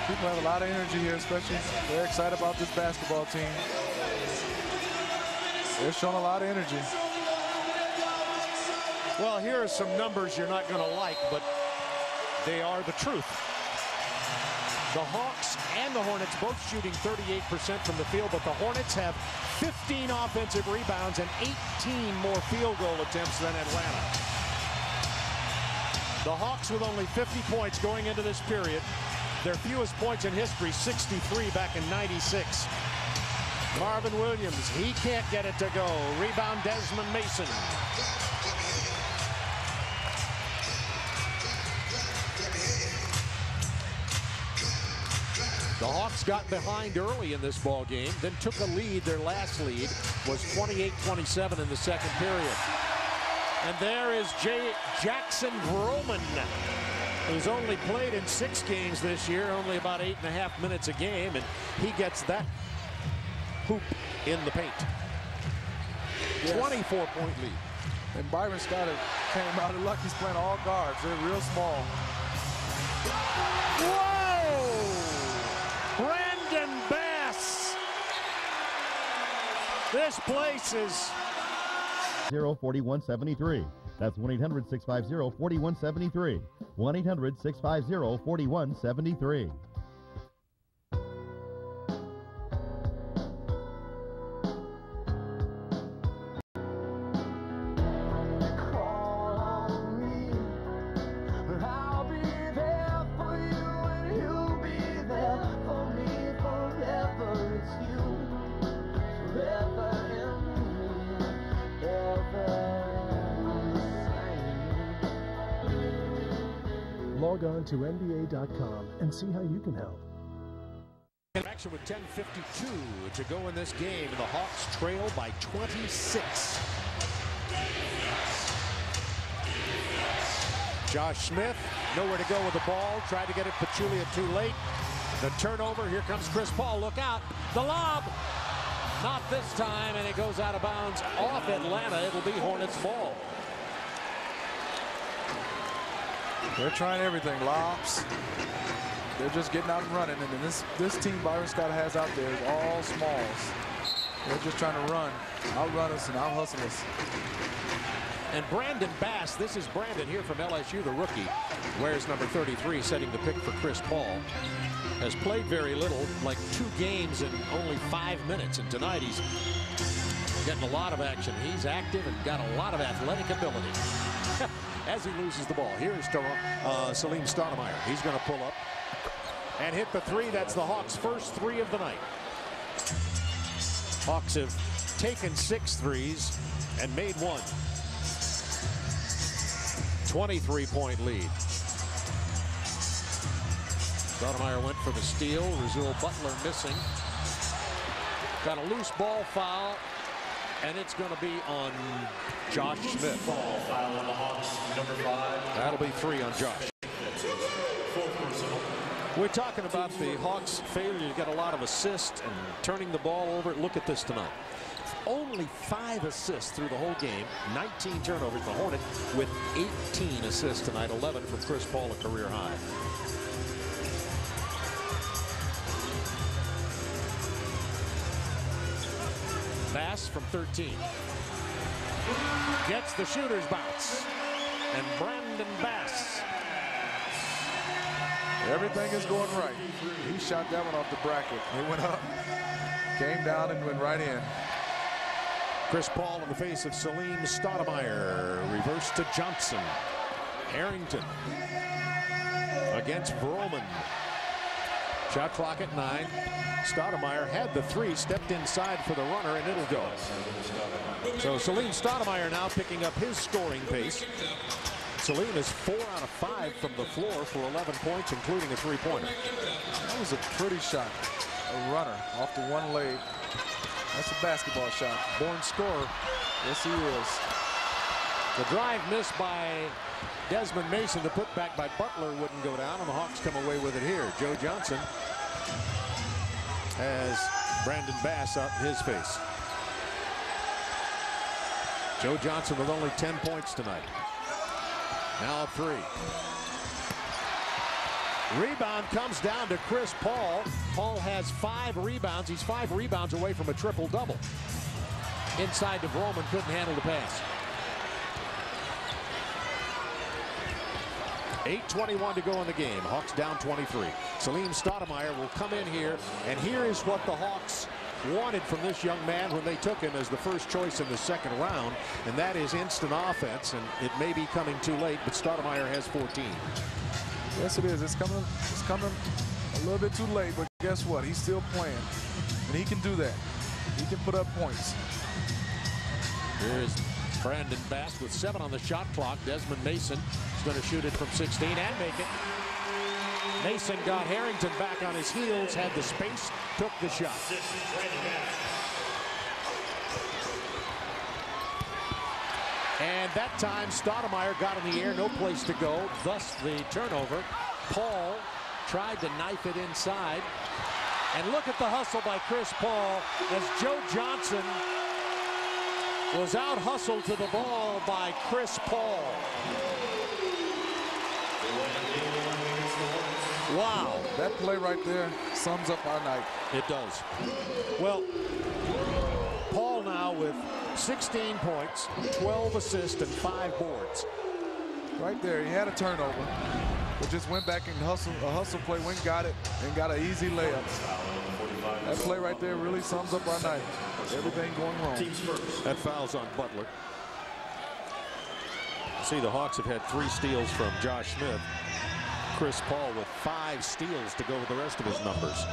People have a lot of energy here, especially they're excited about this basketball team. They're showing a lot of energy. Well, here are some numbers you're not going to like, but they are the truth. The Hawks and the Hornets both shooting 38% from the field, but the Hornets have 15 offensive rebounds and 18 more field goal attempts than Atlanta. The Hawks with only 50 points going into this period. Their fewest points in history, 63 back in '96. Marvin Williams, he can't get it to go. Rebound Desmond Mason. The Hawks got behind early in this ball game, then took a lead. Their last lead was 28-27 in the second period. And there is Jackson Vroman, who's only played in 6 games this year, only about 8.5 minutes a game, and he gets that hoop in the paint. Yes. 24-point lead. And Byron Scott came out of luck. He's playing all guards. They're real small. Whoa! Brandon Bass. This place is 4173. That's 1-800-650-4173. 1-800-650-4173. Log on to NBA.com and see how you can help. Action with 10:52 to go in this game, and the Hawks trail by 26. Josh Smith, nowhere to go with the ball. Tried to get it Pachulia too late. The turnover, here comes Chris Paul, look out. The lob, not this time, and it goes out of bounds off Atlanta. It'll be Hornets ball. They're trying everything, lobs. They're just getting out and running, and then this team Byron Scott has out there is all smalls. They're just trying to run, outrun us and out-hustle us. And Brandon Bass, this is Brandon here from LSU, the rookie, wears number 33, setting the pick for Chris Paul. Has played very little, like 2 games in only 5 minutes, and tonight he's getting a lot of action. He's active and got a lot of athletic ability. As he loses the ball, here's Salim Stoudemire. He's going to pull up and hit the 3. That's the Hawks' first 3 of the night. Hawks have taken 6 threes and made 1. 23-point lead. Stoudemire went for the steal. Rasul Butler missing. Got a loose ball foul, and it's going to be on Josh Smith. Ball foul on the Hawks, number 5. That'll be 3 on Josh. We're talking about the Hawks' failure to get a lot of assists and turning the ball over. Look at this tonight. Only 5 assists through the whole game. 19 turnovers. The Hornet with 18 assists tonight. 11 from Chris Paul, a career high. Bass from 13. Gets the shooter's bounce. And Brandon Bass. Everything is going right. He shot that one off the bracket. It went up, came down, and went right in. Chris Paul in the face of Salim Stoudemire. Reverse to Johnson. Harrington against Vroman. Shot clock at 9. Stoudemire had the 3, stepped inside for the runner, and it'll go. So Salim Stoudemire now picking up his scoring pace. Salim is 4 out of 5 from the floor for 11 points, including a 3-pointer. That was a pretty shot. A runner off the one leg. That's a basketball shot. Born scorer. Yes, he is. The drive missed by Desmond Mason. The putback by Butler wouldn't go down, and the Hawks come away with it here. Joe Johnson has Brandon Bass up his face. Joe Johnson with only 10 points tonight. Now a 3. Rebound comes down to Chris Paul. Paul has 5 rebounds. He's 5 rebounds away from a triple-double. Inside to Vroman, couldn't handle the pass. 8:21 to go in the game. Hawks down 23. Salim Stoudemire will come in here, and here is what the Hawks wanted from this young man when they took him as the first choice in the second round, and that is instant offense, and it may be coming too late, but Stoudemire has 14. Yes, it is. It's coming a little bit too late, but guess what? He's still playing, and he can do that. He can put up points. Here's Brandon Bass with 7 on the shot clock. Desmond Mason is going to shoot it from 16 and make it. Mason got Harrington back on his heels, had the space, took the shot. And that time Stoudemire got in the air, no place to go, thus the turnover. Paul tried to knife it inside. And look at the hustle by Chris Paul as Joe Johnson was out hustled to the ball by Chris Paul. Wow. That play right there sums up our night. It does. Well, Paul now with 16 points, 12 assists, and 5 boards. Right there, he had a turnover, but just went back and a hustle play, went got it, and got an easy layup. That play right there really sums up our night. Everything going wrong. That foul's on Butler. See, the Hawks have had 3 steals from Josh Smith. Chris Paul with 5 steals to go with the rest of his numbers.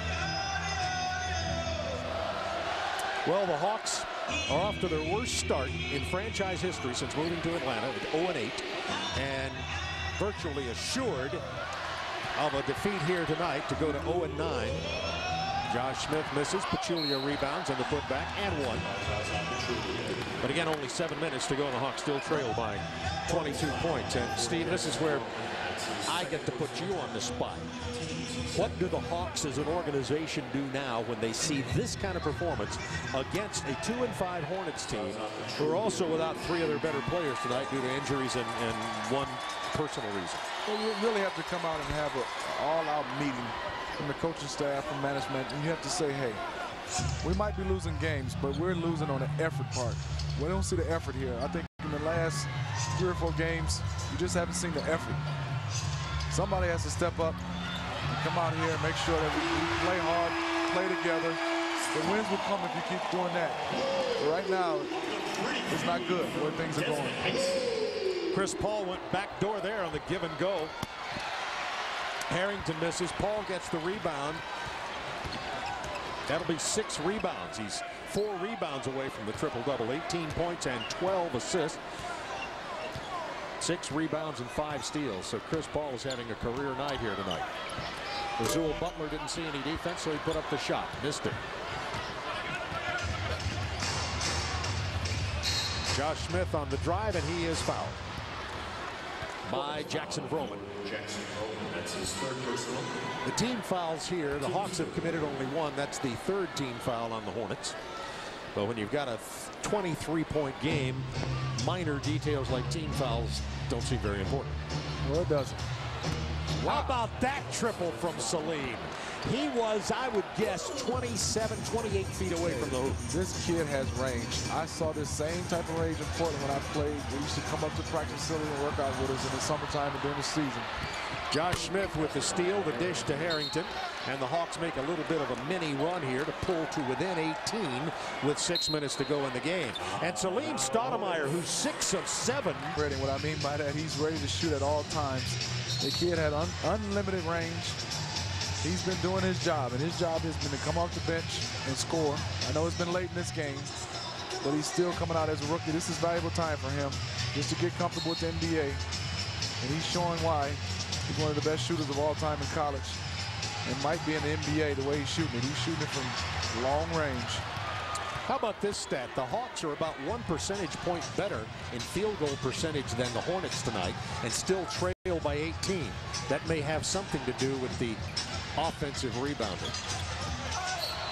Well, the Hawks are off to their worst start in franchise history since moving to Atlanta with 0-8 and virtually assured of a defeat here tonight to go to 0-9. Josh Smith misses. Pachulia rebounds on the putback and 1. But again, only 7 minutes to go, and the Hawks still trail by 22 points. And Steve, this is where I get to put you on the spot. What do the Hawks as an organization do now when they see this kind of performance against a 2-5 Hornets team who are also without 3 of their better players tonight due to injuries and one personal reason? Well, you really have to come out and have an all-out meeting from the coaching staff, from management, and you have to say, hey, we might be losing games, but we're losing on the effort part. We don't see the effort here. I think in the last 3 or 4 games, you just haven't seen the effort. Somebody has to step up and come out here and make sure that we play hard, play together. The wins will come if you keep doing that. But right now, it's not good the way things are going. Chris Paul went back door there on the give and go. Harrington misses. Paul gets the rebound. That'll be 6 rebounds. He's 4 rebounds away from the triple-double. 18 points and 12 assists. 6 rebounds and 5 steals. So Chris Paul is having a career night here tonight. Azul Butler didn't see any defense, so he put up the shot. Missed it. Josh Smith on the drive, and he is fouled by Jackson Vroman. That's his 3rd personal. The team fouls here. The Hawks have committed only 1. That's the 3rd team foul on the Hornets. But when you've got a 23-point game, minor details like team fouls don't seem very important. Well, it doesn't. How about that triple from Salim? He was, I would guess, 27, 28 feet away from the hoop. This kid has range. I saw this same type of range in Portland when I played. They used to come up to practice facility and work out with us in the summertime and during the season. Josh Smith with the steal, the dish to Harrington, and the Hawks make a little bit of a mini run here to pull to within 18 with 6 minutes to go in the game. And Salim Stoudemire, who's 6 of 7. What I mean by that, he's ready to shoot at all times. The kid had unlimited range. He's been doing his job, and his job has been to come off the bench and score. I know it's been late in this game, but he's still coming out as a rookie. This is valuable time for him just to get comfortable with the NBA, and he's showing why he's one of the best shooters of all time in college and might be in the NBA the way he's shooting it. He's shooting it from long range. How about this stat? The Hawks are about 1 percentage point better in field goal percentage than the Hornets tonight and still trail by 18. That may have something to do with the offensive rebounding.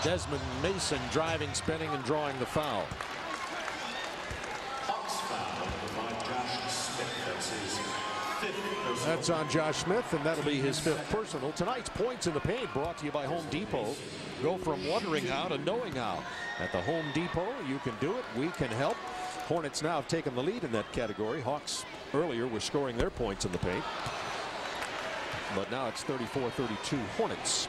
Desmond Mason driving, spinning, and drawing the foul. Hawks foul by Josh Smith. That's his 5th That's on Josh Smith, and that'll be his 5th personal. Tonight's points in the paint brought to you by Home Depot. Go from wondering how to knowing how. At the Home Depot, you can do it. We can help. Hornets now have taken the lead in that category. Hawks earlier were scoring their points in the paint. But now it's 34-32 Hornets.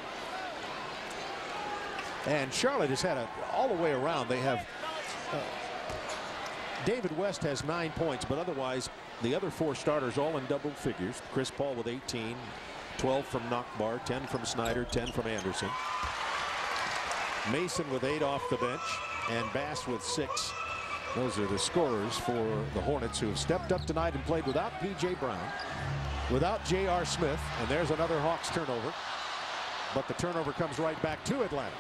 And Charlotte has had all the way around. They have David West has 9 points, but otherwise the other 4 starters all in double figures. Chris Paul with 18, 12 from Nockbar, 10 from Snyder, 10 from Anderson. Mason with 8 off the bench, and Bass with 6. Those are the scorers for the Hornets, who have stepped up tonight and played without P.J. Brown, without J.R. Smith, and there's another Hawks turnover. But the turnover comes right back to Atlanta.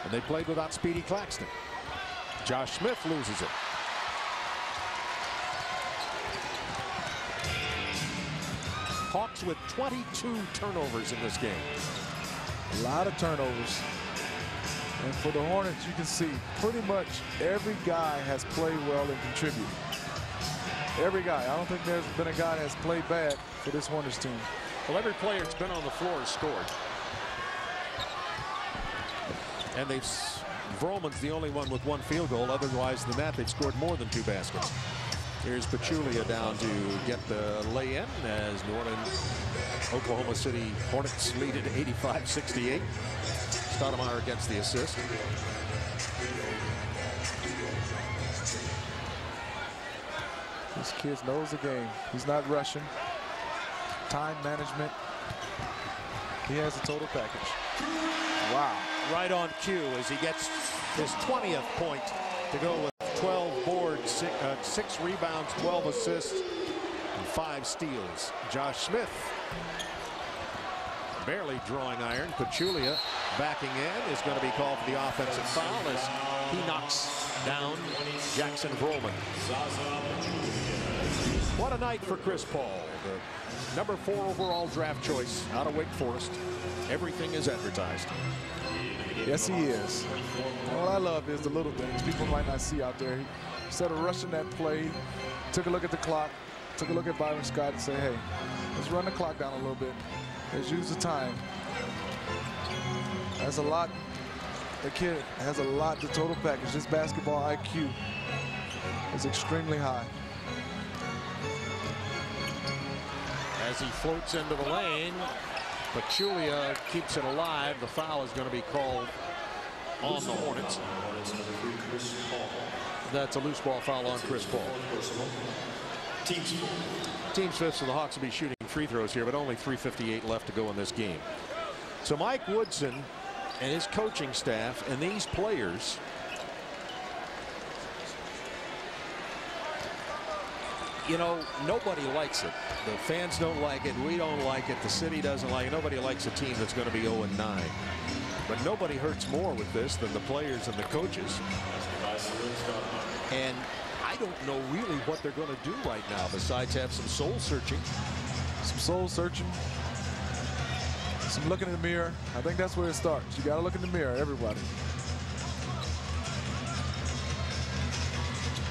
And they played without Speedy Claxton. Josh Smith loses it. Hawks with 22 turnovers in this game. A lot of turnovers. And for the Hornets, you can see pretty much every guy has played well and contributed. Every guy. I don't think there's been a guy that's played bad for this Hornets team. Well, every player that's been on the floor has scored. And Vroman's the only one with 1 field goal. Otherwise than that, they've scored more than 2 baskets. Here's Pachulia down to get the lay-in as New Orleans, Oklahoma City Hornets lead at 85-68. Stoudemire gets the assist. This kid knows the game. He's not rushing. Time management. He has a total package. Wow. Right on cue as he gets his 20th point to go with 12 boards, 6 rebounds, 12 assists, and 5 steals. Josh Smith barely drawing iron. Pachulia backing in is going to be called for the offensive foul as he knocks down Jackson Vroman. What a night for Chris Paul, the number 4 overall draft choice out of Wake Forest. Everything is advertised. Yes, he is. And what I love is the little things people might not see out there. Instead of rushing that play, took a look at the clock, took a look at Byron Scott and say, hey, let's run the clock down a little bit. Let's use the time. That's a lot. The kid has a lot, the total package. This basketball IQ is extremely high. As he floats into the lane, Pachulia keeps it alive. The foul is going to be called on the Hornets. That's a loose ball foul on Chris Paul. Team fifth, so the Hawks will be shooting free throws here, but only 3:58 left to go in this game. So Mike Woodson and his coaching staff and these players you know, nobody likes it. The fans don't like it. We don't like it. The city doesn't like it. Nobody likes a team that's going to be 0-9. But nobody hurts more with this than the players and the coaches. And I don't know really what they're going to do right now besides have some soul searching. Some soul searching. Some looking in the mirror. I think that's where it starts. You got to look in the mirror, everybody.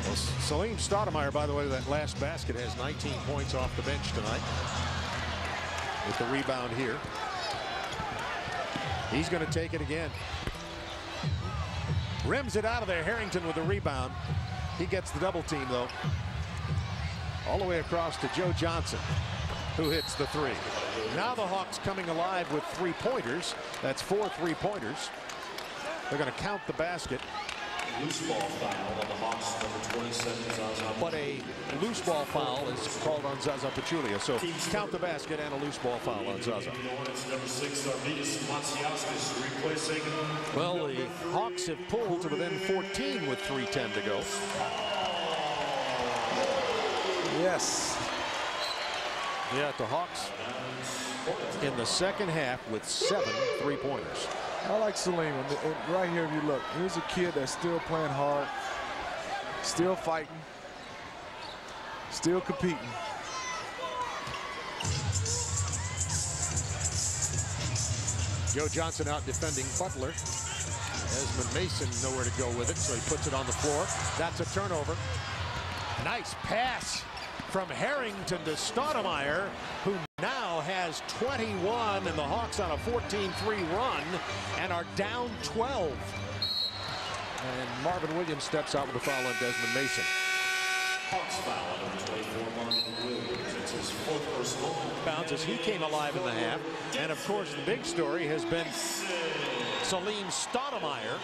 Well, Salim Stoudemire, by the way, that last basket has 19 points off the bench tonight. With the rebound here. He's going to take it again. Rims it out of there. Harrington with the rebound. He gets the double team, though. All the way across to Joe Johnson, who hits the three. Now the Hawks coming alive with three-pointers. That's 4 3-pointers. They're going to count the basket. Loose ball foul on the Hawks, number 27, Zaza. But a loose ball foul is called on Zaza Pachulia. So count the basket and a loose ball foul on Zaza. Number 6, Arvydas Macijauskas, replacing. Well, the Hawks have pulled to within 14 with 3:10 to go. Yes. Yeah, the Hawks in the second half with 7 3-pointers. I like Salim. And right here, if you look, here's a kid that's still playing hard, still fighting, still competing. Joe Johnson out defending Butler. Desmond Mason nowhere to go with it, so he puts it on the floor. That's a turnover. Nice pass from Harrington to Stoudemire, who now has 21, and the Hawks on a 14-3 run and are down 12. And Marvin Williams steps out with a foul on Desmond Mason. Hawks foul on number 24, Marvin Williams. It's his 4th personal. Bounce as he came alive in the half. And of course, the big story has been Salim Stoudemire.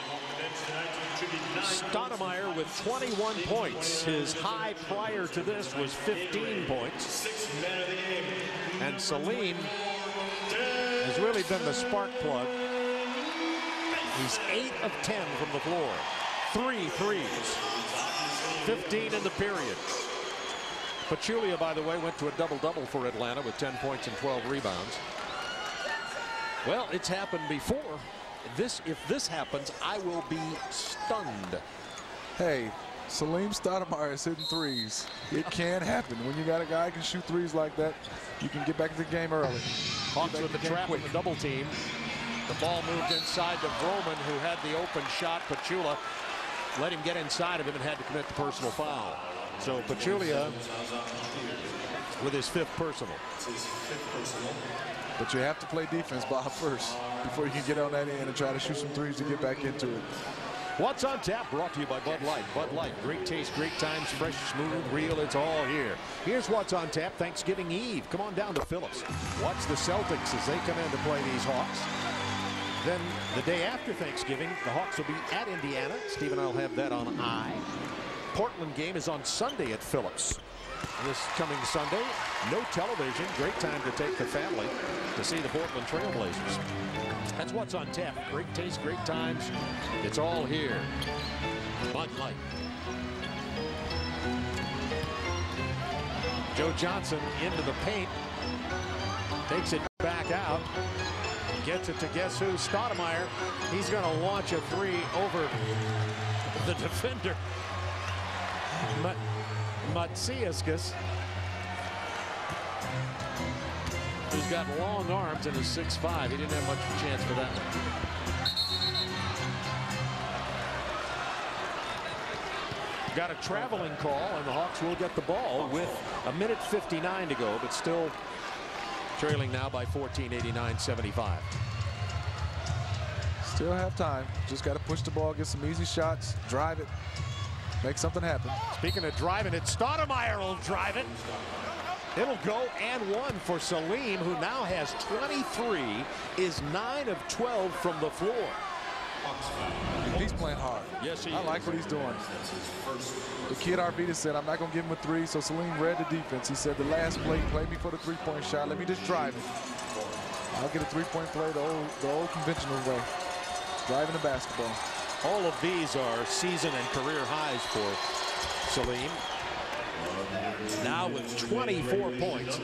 Stoudemire with 21 points. His high prior to this was 15 points. And Salim has really been the spark plug. He's 8 of 10 from the floor. 3 threes. 15 in the period. Pachulia, by the way, went to a double-double for Atlanta with 10 points and 12 rebounds. Well, it's happened before. If this happens, I will be stunned. Hey, Salim Stoudemire is hitting threes. It can happen. When you got a guy who can shoot threes like that, you can get back to the game early. Hawks with the trap with the double team. The ball moved inside to Vroman, who had the open shot. Pachulia let him get inside of him and had to commit the personal foul. So Pachulia with his 5th personal. But you have to play defense, Bob, first before you can get on that end and try to shoot some threes to get back into it. What's on Tap brought to you by Bud Light. Bud Light, great taste, great times, fresh, smooth, real, it's all here. Here's What's on Tap Thanksgiving Eve. Come on down to Phillips. Watch the Celtics as they come in to play these Hawks. Then the day after Thanksgiving, the Hawks will be at Indiana. Steve and I'll have that on I. Portland game is on Sunday at Phillips. This coming Sunday, no television. Great time to take the family to see the Portland Trail Blazers. That's What's on Tap. Great taste, great times. It's all here. Bud Light. Joe Johnson into the paint. Takes it back out. Gets it to guess who? Stoudemire. He's going to launch a 3 over the defender. Matsiuskas, who's got long arms and is 6'5". He didn't have much of a chance for that one. Got a traveling call, and the Hawks will get the ball with 1:59 to go, but still trailing now by 14, 89-75. Still have time. Just got to push the ball, get some easy shots, drive it, make something happen. Speaking of driving it, Stoudemire will drive it. It'll go and 1 for Salim, who now has 23, is 9 of 12 from the floor. He's playing hard. Yes, he I is. like what he's doing. The kid Arvidas said, I'm not going to give him a 3, so Salim read the defense. He said, the last play me for the 3-point shot. Let me just drive it. I'll get a 3-point play the old conventional way. Driving the basketball. All of these are season and career highs for Salim. Now with 24 points.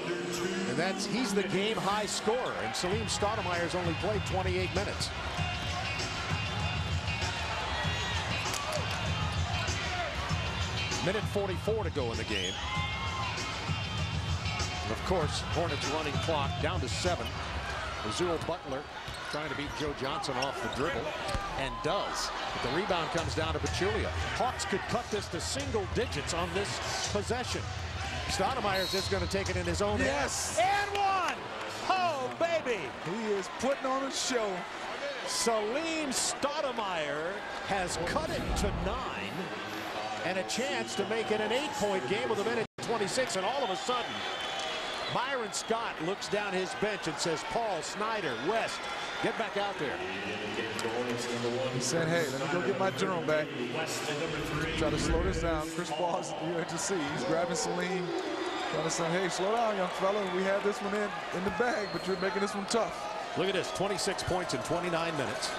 And he's the game high scorer. And Salim Stoudemire's only played 28 minutes. Minute 44 to go in the game. And of course, Hornets running clock down to 7. Azul Butler trying to beat Joe Johnson off the dribble, and does. But the rebound comes down to Pachulia. Hawks could cut this to single digits on this possession. Stoudemire's just going to take it in his own Yes! hands. And 1! Oh, baby! He is putting on a show. Salim Stoudemire has cut it to 9, and a chance to make it an 8-point game with 1:26, and all of a sudden, Byron Scott looks down his bench and says, Paul, Snyder, West, get back out there. He said, hey, let me go get my journal back. Try to slow this down. Chris Paul's, you have to see, he's grabbing Salim, trying to say, hey, slow down, young fella. We have this one in the bag, but you're making this one tough. Look at this, 26 points in 29 minutes.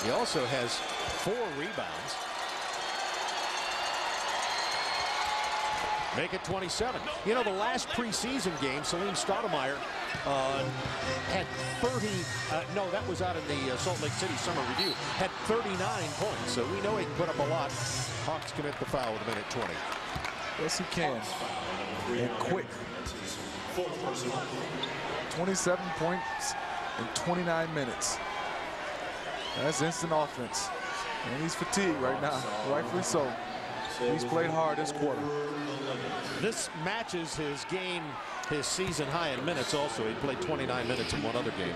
He also has 4 rebounds. Make it 27. You know, the last preseason game, Salim Stoudemire had 30, no, that was out in the Salt Lake City Summer Review, had 39 points. So we know he can put up a lot. Hawks commit the foul with 1:20. Yes, he can. And quick. 27 points in 29 minutes. That's instant offense. And he's fatigued right now, rightfully so. He's played hard this quarter. This matches his season high in minutes also. He played 29 minutes in one other game.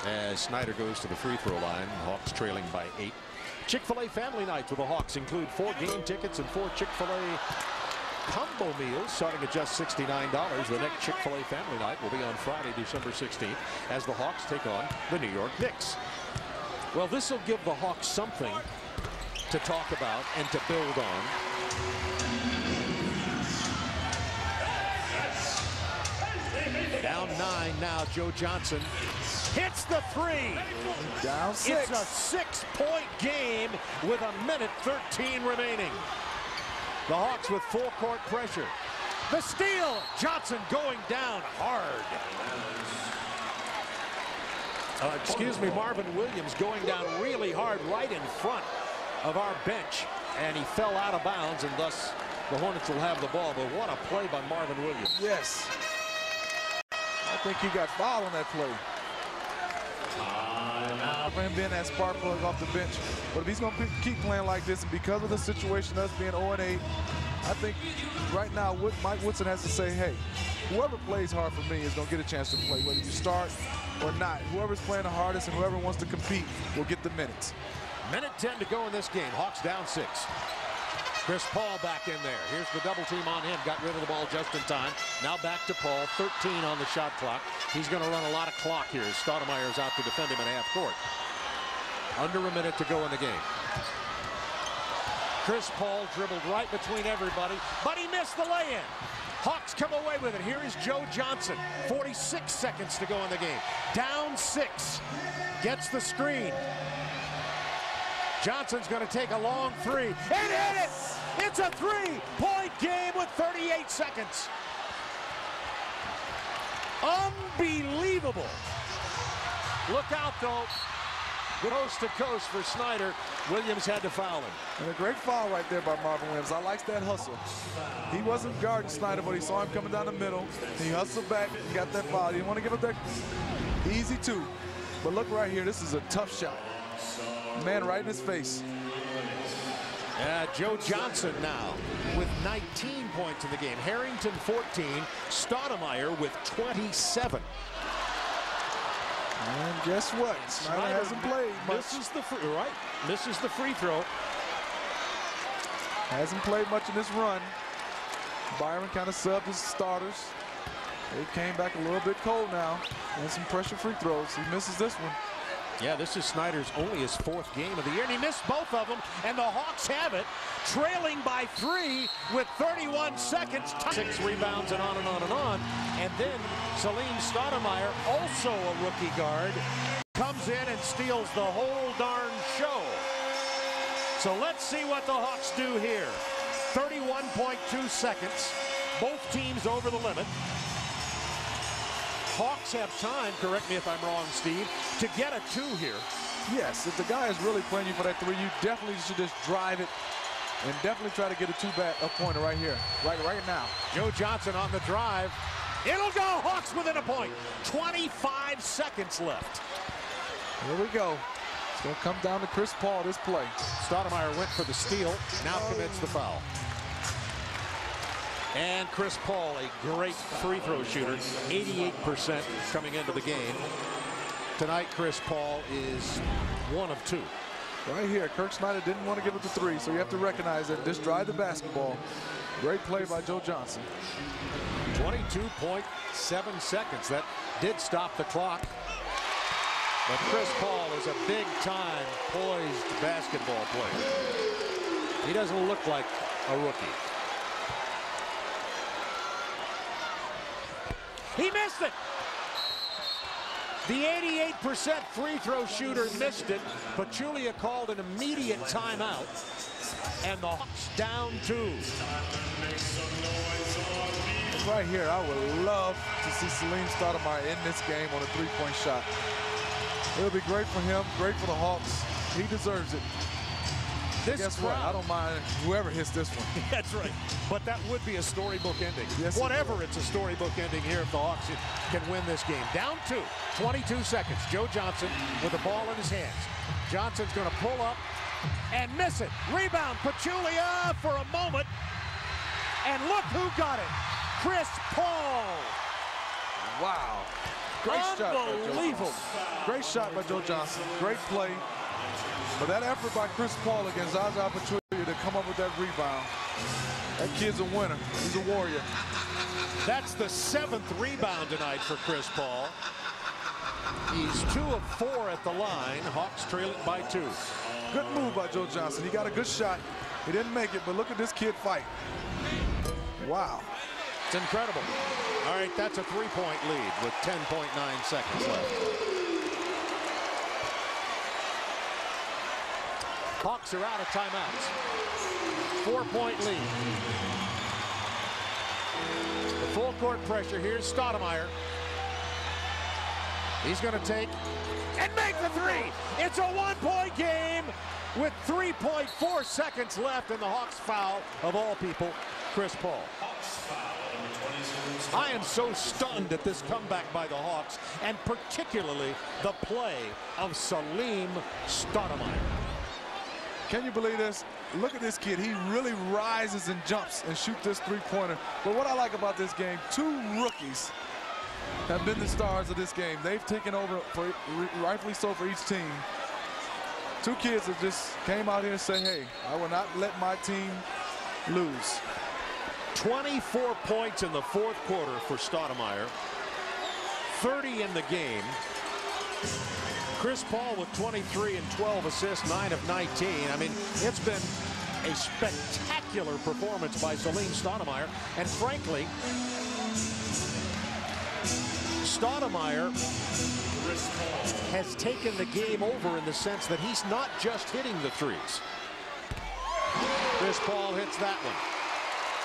As Snyder goes to the free throw line, Hawks trailing by 8. Chick-fil-A family nights with the Hawks include 4 game tickets and 4 Chick-fil-A combo meals starting at just $69. The next Chick-fil-A family night will be on Friday, December 16th, as the Hawks take on the New York Knicks. Well, this will give the Hawks something to talk about and to build on. Down 9 now. Joe Johnson hits the 3. Down 6. It's a 6-point game with 1:13 remaining. The Hawks with full court pressure. The steal. Johnson going down hard. Marvin Williams going down really hard right in front of our bench, and he fell out of bounds, and thus the Hornets will have the ball. But what a play by Marvin Williams. Yes. I think he got fouled on that play. For him being that spark plug off the bench. But if he's going to keep playing like this, and because of the situation, us being 0-8, I think right now Mike Woodson has to say, hey, whoever plays hard for me is going to get a chance to play, whether you start or not. Whoever's playing the hardest and whoever wants to compete will get the minutes. Minute 10 to go in this game. Hawks down 6. Chris Paul back in there. Here's the double team on him. Got rid of the ball just in time. Now back to Paul. 13 on the shot clock. He's going to run a lot of clock here as Stoudemire's out to defend him in half court. Under a minute to go in the game. Chris Paul dribbled right between everybody, but he missed the lay-in. Hawks come away with it. Here is Joe Johnson. 46 seconds to go in the game. Down 6. Gets the screen. Johnson's going to take a long 3 and hit it. It's a 3-point game with 38 seconds. Unbelievable. Look out, though. Coast to coast for Snyder. Williams had to foul him. And a great foul right there by Marvin Williams. I like that hustle. He wasn't guarding Snyder, but he saw him coming down the middle. He hustled back and got that foul. He didn't want to give up that easy 2. But look right here. This is a tough shot. Man right in his face. Joe Johnson now with 19 points in the game. Harrington 14. Stoudemire with 27. And guess what? Snyder hasn't played much. Misses the free throw. Hasn't played much in this run. Byron kind of subbed his starters. They came back a little bit cold now. And some pressure free throws. He misses this one. Yeah, this is Snyder's only his 4th game of the year, and he missed both of them, and the Hawks have it, trailing by 3 with 31 seconds. 6 rebounds and on and on and on. And then Salim Stoudemire, also a rookie guard, comes in and steals the whole darn show. So let's see what the Hawks do here. 31.2 seconds. Both teams over the limit. Hawks have time, correct me if I'm wrong, Steve, to get a 2 here. Yes, if the guy is really playing you for that 3, you definitely should just drive it and definitely try to get a pointer right here, right now. Joe Johnson on the drive. It'll go. Hawks within a point. 25 seconds left. Here we go. It's going to come down to Chris Paul this play. Stoudemire went for the steal, now commits the foul. And Chris Paul, a great free throw shooter, 88% coming into the game. Tonight, Chris Paul is 1 of 2. Right here, Kirk Snyder didn't want to give it the 3, so you have to recognize that. Just drive the basketball. Great play by Joe Johnson. 22.7 seconds. That did stop the clock. But Chris Paul is a big-time, poised basketball player. He doesn't look like a rookie. He missed it. The 88% free throw shooter missed it. Pachulia called an immediate timeout. And the Hawks down 2. Right here, I would love to see Salim Stoudemire in this game on a 3-point shot. It'll be great for him, great for the Hawks. He deserves it. Guess what? I don't mind whoever hits this one. That's right. But that would be a storybook ending. Yes, whatever, it's a storybook ending here if the Hawks can win this game. Down 2, 22 seconds. Joe Johnson with the ball in his hands. Johnson's going to pull up, and miss it. Rebound, Pachulia for a moment. And look who got it. Chris Paul. Wow. Great shot by Joe Unbelievable. Johnson. Great shot by Joe Johnson. Great play. But that effort by Chris Paul against Zaza Pachulia to come up with that rebound. That kid's a winner. He's a warrior. That's the 7th rebound tonight for Chris Paul. He's 2 of 4 at the line. Hawks trail it by 2. Good move by Joe Johnson. He got a good shot. He didn't make it, but look at this kid fight. Wow. It's incredible. All right, that's a 3-point lead with 10.9 seconds left. Hawks are out of timeouts. 4-point lead. The full court pressure. Here's Stoudemire. He's going to take and make the 3. It's a 1-point game with 3.4 seconds left, and the Hawks foul, of all people, Chris Paul. I am so stunned at this comeback by the Hawks, and particularly the play of Salim Stoudemire. Can you believe this? Look at this kid. He really rises and jumps and shoots this three-pointer. But what I like about this game, 2 rookies have been the stars of this game. They've taken over, for rightfully so, for each team. 2 kids that just came out here and say, hey, I will not let my team lose. 24 points in the 4th quarter for Stoudemire. 30 in the game. Chris Paul with 23 and 12 assists, 9 of 19. I mean, it's been a spectacular performance by Salim Stoudemire. And frankly, Stoudemire has taken the game over in the sense that he's not just hitting the threes. Chris Paul hits that one.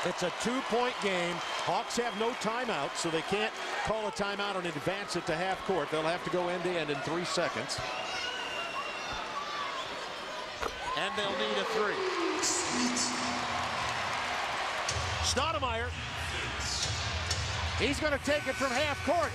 It's a 2-point game. Hawks have no timeout, so they can't call a timeout and advance it to half court. They'll have to go end to end in 3 seconds. And they'll need a 3. Stoudemire. He's going to take it from half court.